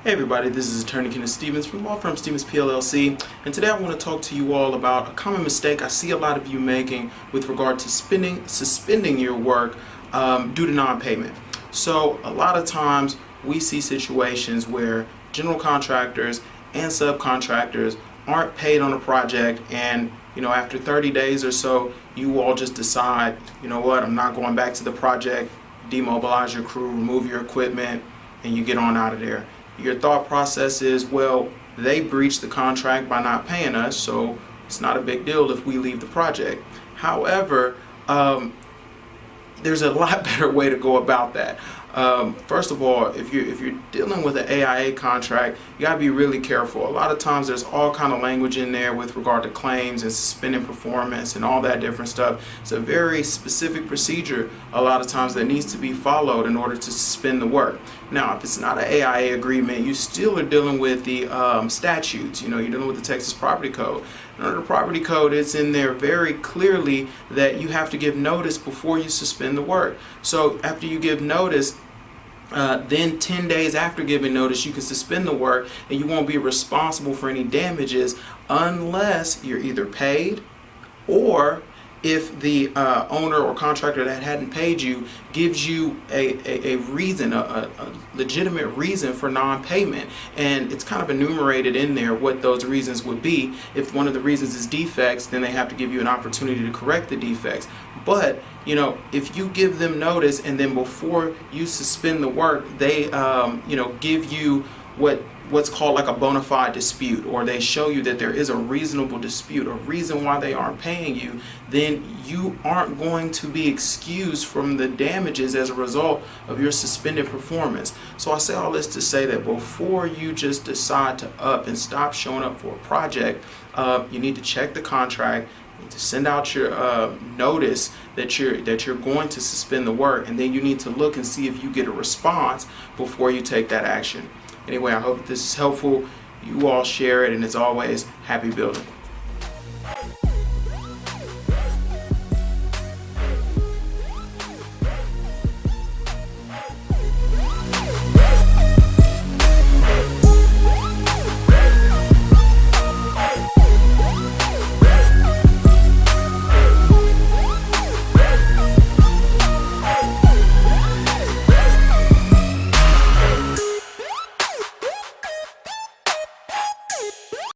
Hey everybody, this is Attorney Kenneth Stevens from law firm Stevens PLLC, and today I want to talk to you all about a common mistake I see a lot of you making with regard to suspending your work due to non-payment. So a lot of times we see situations where general contractors and subcontractors aren't paid on a project, and after 30 days or so you all just decide, you know what, I'm not going back to the project, demobilize your crew, remove your equipment, and you get on out of there. Your thought process is, well, they breached the contract by not paying us, so it's not a big deal if we leave the project. However, there's a lot better way to go about that. First of all, if you're dealing with an AIA contract, you gotta be really careful. A lot of times there's all kind of language in there with regard to claims and suspending performance and all that different stuff. It's a very specific procedure a lot of times that needs to be followed in order to suspend the work. Now, if it's not an AIA agreement, you still are dealing with the statutes. You're dealing with the Texas Property Code. And under the Property Code, it's in there very clearly that you have to give notice before you suspend the work. So after you give notice, then 10 days after giving notice, you can suspend the work, and you won't be responsible for any damages unless you're either paid, or if the owner or contractor that hadn't paid you gives you a reason, a legitimate reason for non-payment. And it's kind of enumerated in there what those reasons would be. If one of the reasons is defects, then they have to give you an opportunity to correct the defects. But if you give them notice and then before you suspend the work, they give you what's called like a bona fide dispute, or they show you that there is a reasonable dispute, a reason why they aren't paying you, then you aren't going to be excused from the damages as a result of your suspended performance. So I say all this to say that before you just decide to up and stop showing up for a project, you need to check the contract, you need to send out your notice that you're going to suspend the work, and then you need to look and see if you get a response before you take that action. Anyway, I hope this is helpful. You all share it, and as always, happy building.